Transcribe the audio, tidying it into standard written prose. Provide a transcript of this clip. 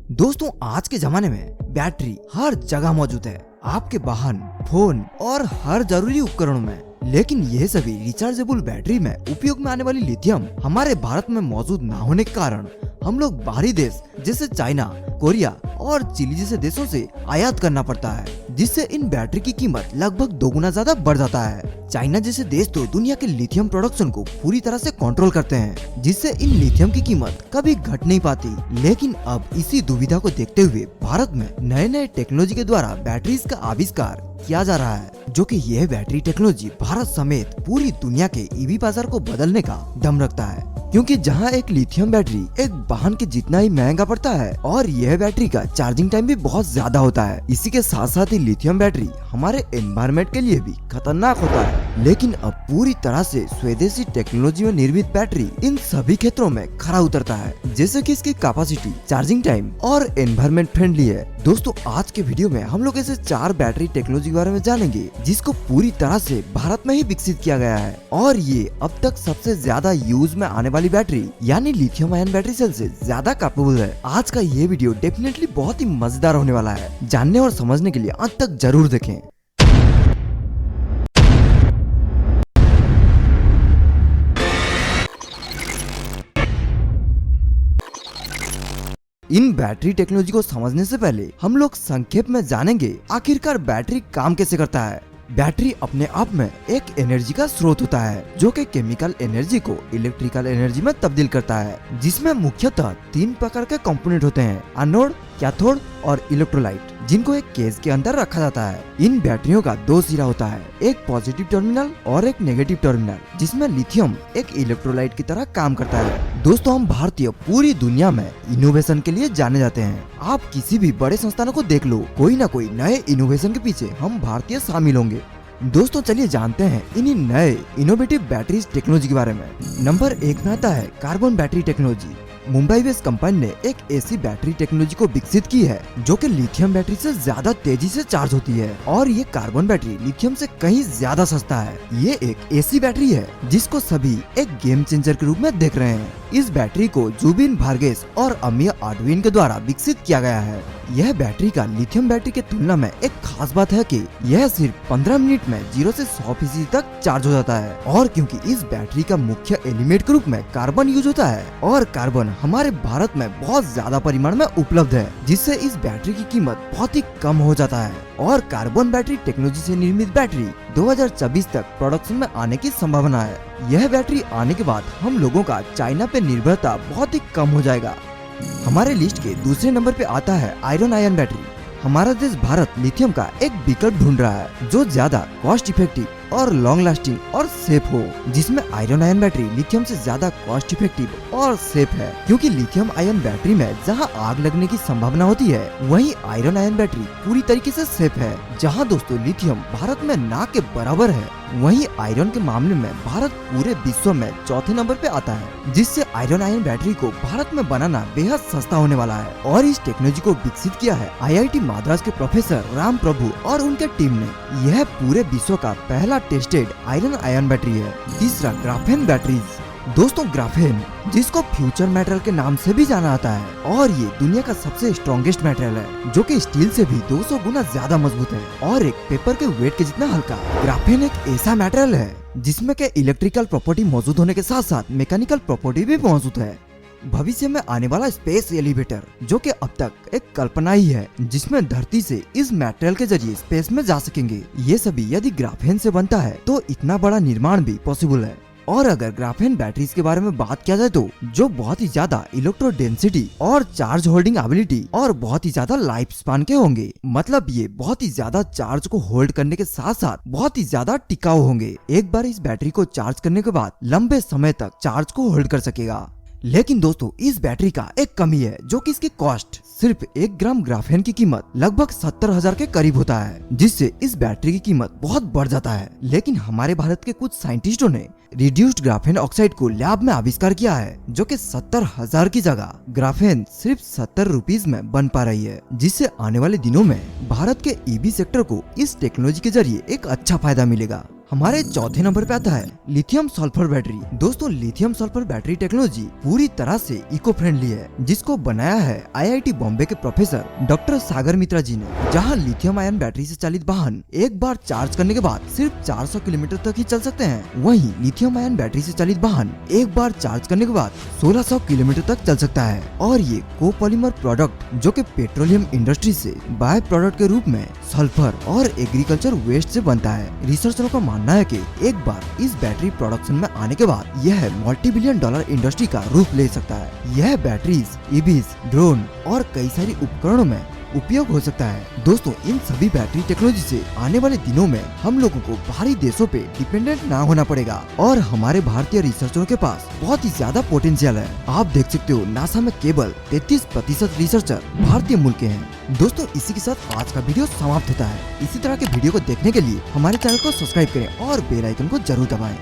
दोस्तों आज के जमाने में बैटरी हर जगह मौजूद है, आपके वाहन, फोन और हर जरूरी उपकरणों में। लेकिन यह सभी रिचार्जेबल बैटरी में उपयोग में आने वाली लिथियम हमारे भारत में मौजूद न होने के कारण हम लोग बाहरी देश जैसे चाइना, कोरिया और चिली जैसे देशों से आयात करना पड़ता है, जिससे इन बैटरी की कीमत लगभग 2 गुना ज्यादा बढ़ जाता है। चाइना जैसे देश तो दुनिया के लिथियम प्रोडक्शन को पूरी तरह से कंट्रोल करते हैं, जिससे इन लिथियम की कीमत कभी घट नहीं पाती। लेकिन अब इसी दुविधा को देखते हुए भारत में नए नए टेक्नोलॉजी के द्वारा बैटरीज का आविष्कार किया जा रहा है, जो कि यह बैटरी टेक्नोलॉजी भारत समेत पूरी दुनिया के ईवी बाजार को बदलने का दम रखता है। क्योंकि जहां एक लिथियम बैटरी एक वाहन के जितना ही महंगा पड़ता है और यह बैटरी का चार्जिंग टाइम भी बहुत ज्यादा होता है। इसी के साथ साथ ही लिथियम बैटरी हमारे एनवायरनमेंट के लिए भी खतरनाक होता है। लेकिन अब पूरी तरह से स्वदेशी टेक्नोलॉजी में निर्मित बैटरी इन सभी क्षेत्रों में खरा उतरता है, जैसे कि इसकी कैपेसिटी, चार्जिंग टाइम और एनवायरनमेंट फ्रेंडली है। दोस्तों आज के वीडियो में हम लोग ऐसे 4 बैटरी टेक्नोलॉजी के बारे में जानेंगे जिसको पूरी तरह से भारत में ही विकसित किया गया है, और ये अब तक सबसे ज्यादा यूज में आने वाली बैटरी यानी लिथियम आयन बैटरी सेल से ज्यादा कैपेबल है। आज का ये वीडियो डेफिनेटली बहुत ही मजेदार होने वाला है। जानने और समझने के लिए अंत तक जरूर देखें। इन बैटरी टेक्नोलॉजी को समझने से पहले हम लोग संक्षेप में जानेंगे आखिरकार बैटरी काम कैसे करता है। बैटरी अपने आप में एक एनर्जी का स्रोत होता है, जो कि केमिकल एनर्जी को इलेक्ट्रिकल एनर्जी में तब्दील करता है, जिसमें मुख्यतः 3 प्रकार के कंपोनेंट होते हैं: एनोड, कैथोड और इलेक्ट्रोलाइट, जिनको एक केस के अंदर रखा जाता है। इन बैटरियों का 2 सिरा होता है, एक पॉजिटिव टर्मिनल और एक नेगेटिव टर्मिनल, जिसमें लिथियम एक इलेक्ट्रोलाइट की तरह काम करता है। दोस्तों हम भारतीय पूरी दुनिया में इनोवेशन के लिए जाने जाते हैं। आप किसी भी बड़े संस्थानों को देख लो, कोई ना कोई नए इनोवेशन के पीछे हम भारतीय शामिल होंगे। दोस्तों चलिए जानते हैं इन्हीं नए इनोवेटिव बैटरीज टेक्नोलॉजी के बारे में। नंबर 1 में आता है carbon battery technology. Mumbai based company ने एक ऐसी बैटरी टेक्नोलॉजी को विकसित की है जो कि लिथियम बैटरी से ज्यादा तेजी से चार्ज होती है, और ये कार्बन बैटरी लिथियम से कहीं ज्यादा सस्ता है। ये एक ऐसी बैटरी है जिसको सभी एक गेम चेंजर के रूप में देख रहे हैं। इस बैटरी को जुबिन भार्गेस और अमिया आडविन के द्वारा विकसित किया गया है। यह बैटरी का लिथियम बैटरी के तुलना में एक खास बात है कि यह सिर्फ 15 मिनट में 0 से 100% तक चार्ज हो जाता है। और क्योंकि इस बैटरी का मुख्य एलिमेंट के रूप में कार्बन यूज होता है, और कार्बन हमारे भारत में बहुत ज्यादा परिमाण में उपलब्ध है, जिससे इस बैटरी की कीमत बहुत ही कम हो जाता है। और कार्बन बैटरी टेक्नोलॉजी से निर्मित बैटरी 2024 तक प्रोडक्शन में आने की संभावना है। यह बैटरी आने के बाद हम लोगों का चाइना पे निर्भरता बहुत ही कम हो जाएगा। हमारे लिस्ट के दूसरे नंबर पे आता है आयरन आयन बैटरी। हमारा देश भारत लिथियम का एक विकल्प ढूंढ रहा है जो ज्यादा कॉस्ट इफेक्टिव और लॉन्ग लास्टिंग और सेफ हो, जिसमें आयरन आयन बैटरी लिथियम से ज्यादा कॉस्ट इफेक्टिव और सेफ है। क्योंकि लिथियम आयन बैटरी में जहां आग लगने की संभावना होती है, वहीं आयरन आयन बैटरी पूरी तरीके से सेफ है। जहां दोस्तों लिथियम भारत में ना के बराबर है, वहीं आयरन के मामले में भारत पूरे विश्व में चौथे नंबर पे आता है, जिससे आयरन आयन बैटरी को भारत में बनाना बेहद सस्ता होने वाला है। और इस टेक्नोलॉजी को विकसित किया है IIT मद्रास के प्रोफेसर राम प्रभु और उनके टीम ने। यह पूरे विश्व का पहला टेस्टेड आयरन आयन बैटरी है। तीसरा ग्राफेन बैटरीज। दोस्तों ग्राफेन, जिसको फ्यूचर मेटल के नाम से भी जाना जाता है, और ये दुनिया का सबसे स्ट्रॉन्गेस्ट मेटल है, जो कि स्टील से भी 200 गुना ज्यादा मजबूत है और एक पेपर के वेट के जितना हल्का। ग्राफेन एक ऐसा मेटल है जिसमें के इलेक्ट्रिकल प्रॉपर्टी मौजूद होने के साथ साथ मैकेनिकल प्रॉपर्टी भी मौजूद है। भविष्य में आने वाला स्पेस एलिवेटर, जो कि अब तक एक कल्पना ही है, जिसमें धरती से इस मेटेरियल के जरिए स्पेस में जा सकेंगे। ये सभी यदि ग्राफेन से बनता है तो इतना बड़ा निर्माण भी पॉसिबल है। और अगर ग्राफेन बैटरीज के बारे में बात किया जाए तो जो बहुत ही ज्यादा इलेक्ट्रो डेंसिटी और चार्ज होल्डिंग एबिलिटी और बहुत ही ज्यादा लाइफ स्पान के होंगे। मतलब ये बहुत ही ज्यादा चार्ज को होल्ड करने के साथ साथ बहुत ही ज्यादा टिकाऊ होंगे। एक बार इस बैटरी को चार्ज करने के बाद लंबे समय तक चार्ज को होल्ड कर सकेगा। लेकिन दोस्तों इस बैटरी का एक कमी है, जो कि इसकी कॉस्ट। सिर्फ 1 ग्राम ग्राफेन की कीमत लगभग 70,000 के करीब होता है, जिससे इस बैटरी की कीमत बहुत बढ़ जाता है। लेकिन हमारे भारत के कुछ साइंटिस्टों ने रिड्यूस्ड ग्राफेन ऑक्साइड को लैब में आविष्कार किया है, जो कि 70,000 की जगह ग्राफेन सिर्फ 70 रुपीज में बन पा रही है, जिससे आने वाले दिनों में भारत के ईवी सेक्टर को इस टेक्नोलॉजी के जरिए एक अच्छा फायदा मिलेगा। हमारे चौथे नंबर पे आता है लिथियम सल्फर बैटरी। दोस्तों, लिथियम सल्फर बैटरी टेक्नोलॉजी पूरी तरह से इको फ्रेंडली है, जिसको बनाया है IIT बॉम्बे के प्रोफेसर डॉक्टर सागर मित्रा जी ने। जहां लिथियम आयन बैटरी से चालित वाहन एक बार चार्ज करने के बाद सिर्फ 400 किलोमीटर तक ही चल सकते हैं, वहीं लिथियम आयन बैटरी से चालित वाहन एक बार चार्ज करने के बाद 1600 किलोमीटर तक चल सकता है। और ये कोपॉलीमर प्रोडक्ट जो कि पेट्रोलियम इंडस्ट्री से बाय प्रोडक्ट के रूप में सल्फर और एग्रीकल्चर वेस्ट से बनता है। रिसर्चरों का मानना है कि एक बार इस बैटरी प्रोडक्शन में आने के बाद यह $multi-billion इंडस्ट्री का रूप ले सकता है। यह बैटरीज ईवीज, ड्रोन और कई सारी उपकरणों में उपयोग हो सकता है। दोस्तों, इन सभी बैटरी टेक्नोलॉजी से आने वाले दिनों में हम लोगों को बाहरी देशों पे डिपेंडेंट ना होना पड़ेगा और हमारे भारतीय रिसर्चरों के पास बहुत ही ज्यादा पोटेंशियल है। आप देख सकते हो नासा में केवल 33% रिसर्चर भारतीय मूल के हैं। दोस्तों, इसी के साथ आज का वीडियो समाप्त होता है। इसी तरह के वीडियो को देखने के लिए हमारे चैनल को सब्सक्राइब करें और बेल आइकन को जरूर दबाएं।